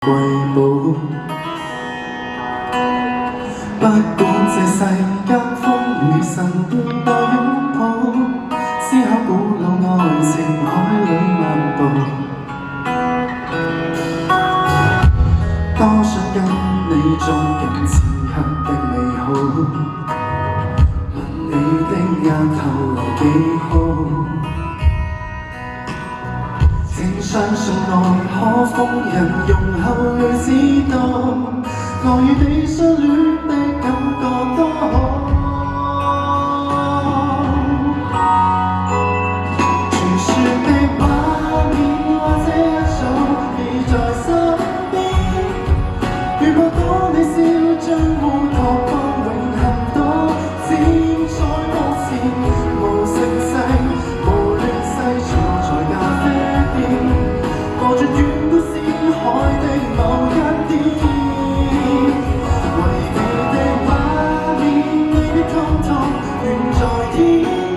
瑰寶，不管這世間風雨神變待擁抱，思考古老愛情海裏漫步，多想跟你捉緊此刻的美好，問你的眼透露幾好，請相信愛可封印容後會知道，我與你相戀的感覺多好。傳說的畫面或者一早已在身邊，如果當你笑將烏托邦永恆多精彩幕前，無盛世無亂世坐在咖啡店，播着遠古詩海的某一點，為你的畫面，你的通通遠在天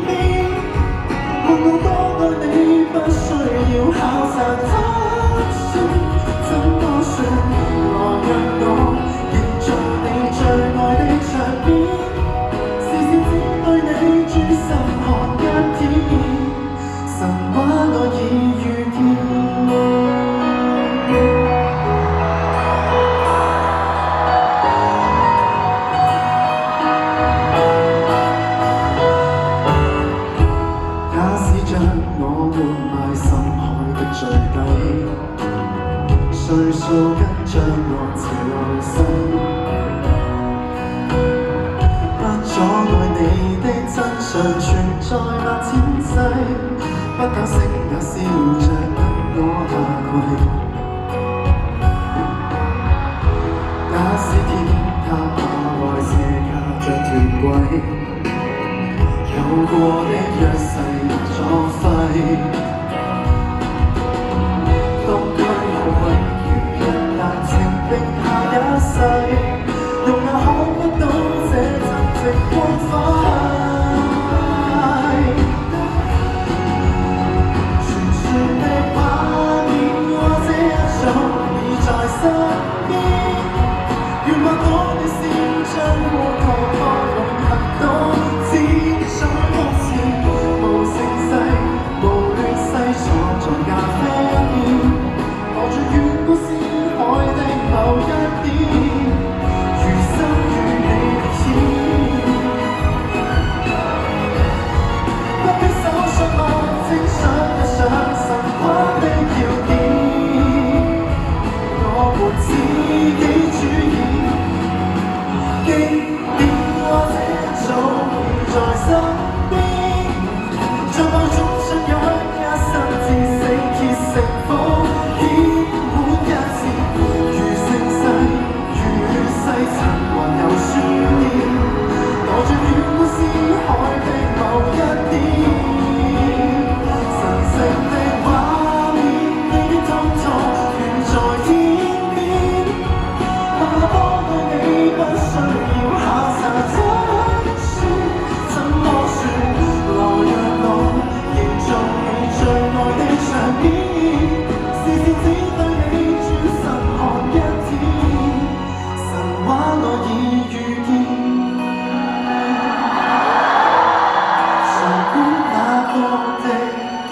邊，看我多愛你，不需要考察他說，怎麼說？來讓我營造你最愛的場面，視線只對你專心看一天，神話我已遇見。我活埋深海的最底，歲數跟着浪潮流逝，不阻礙你的真相存在萬千世，不打聲也笑着等我下跪。假使天塌下來卸下這鐵軌，有過的約誓作廢，當區後遺如人難情並下一世，用眼看不到這真正光輝。傳說的畫面或者一早已在身邊，願望多你笑將烏托邦永恆多精彩幕前，無盛世無亂世坐在咖啡店，望着遠古詩海的某一點，餘生與你牽，不必搜索愛情想一想神話的要點，我們自己主演，經典或者一早已在身邊，在某種信仰一生至死結成火，顯滿一次，如盛世如世塵還有書念，攞着遠古詩海的某一點，神聖的畫面，你的通通遠在天邊，我幫愛你不需要考察怎說，怎麼說？來讓我營造你最愛的場面，視線只對你專心看一天，神話我已遇見。誰管那個地點？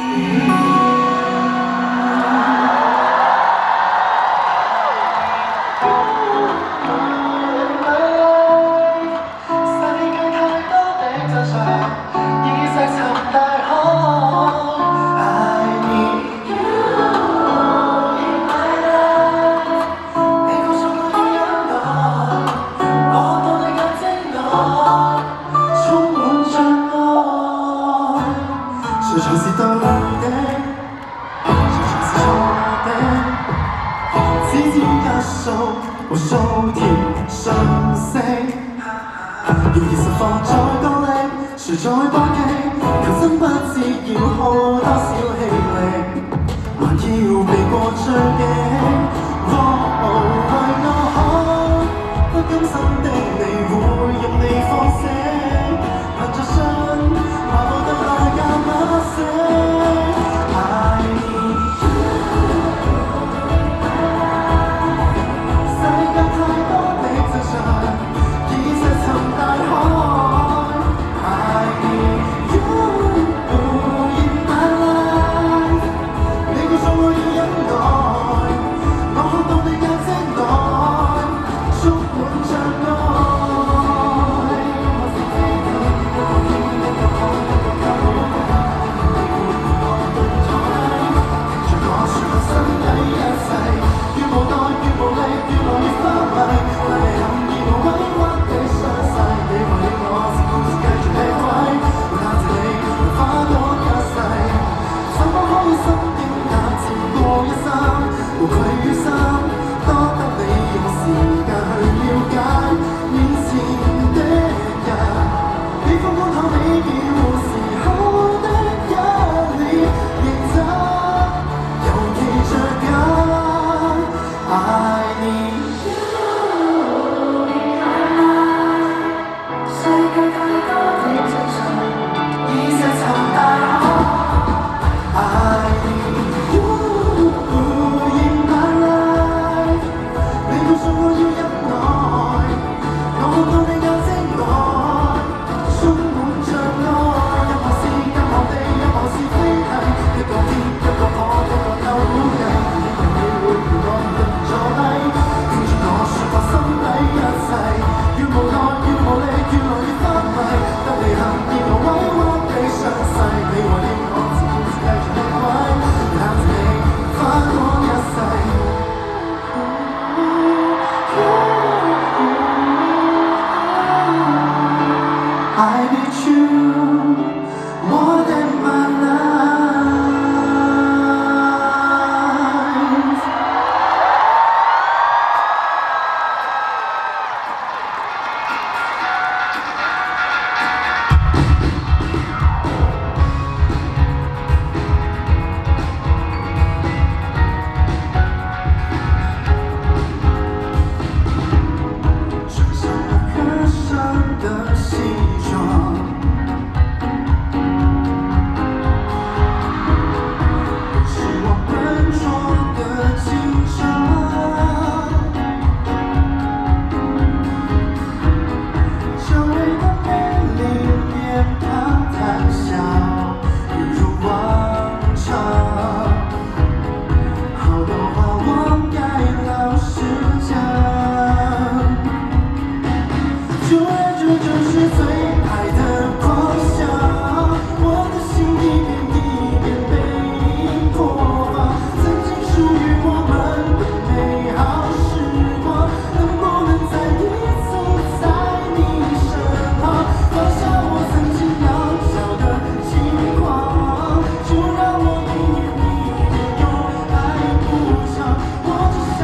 世界太多的真相，已石沉大海。I need you in my life。你告訴我要忍耐，我到你眼睛內充滿着愛。誰才是對的，誰才是錯的？只知一數無數條訊息，要現實放在角力，誰在搏擊？求真不知要耗多少氣力，還要避過追擊。為我好，不甘心的你會用你方式，憑着信話我對大家不捨。I need you。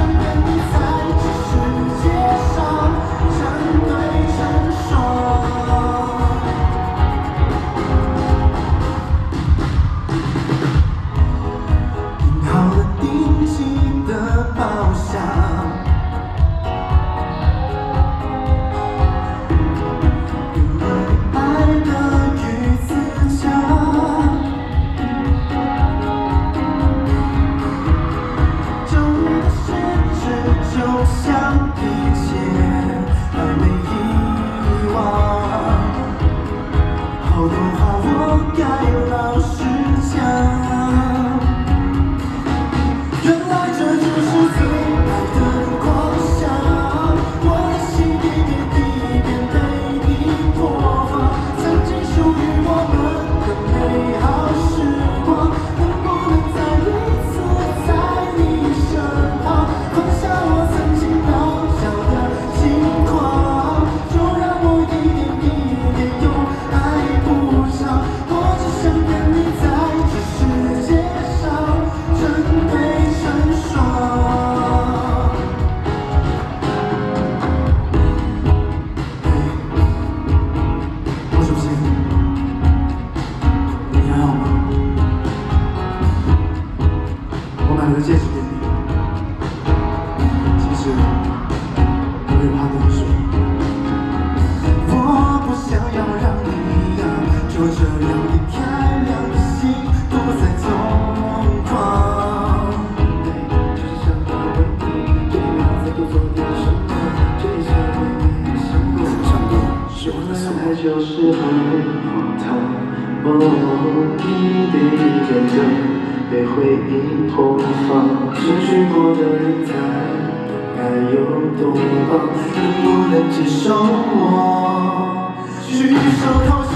跟你在这世界上成对成双。订好了定期的包厢，有了爱的鱼子酱。终于的限制就像一切还没遗忘，好多话我该老实讲。原来这就是最爱的狂想，我的心一遍一遍被你播放，曾经属于我们的美好时光，能不能再一次在你身旁，放下我曾经渺小的轻狂，就让我一点一点用爱补偿。我只想跟你在这世界上成对成双。我是不是？你还好吗？我买了个戒指给你，其实我也怕跟你说，我不想要让你呀，就这样离开，两个心不再疯狂。就是想要为你，对你再多做点什么，这一切为你想过，说了爱就是很荒唐。哦，一点一点的被回忆破防，失去过的人才该有多棒，能不能接受我举手投降？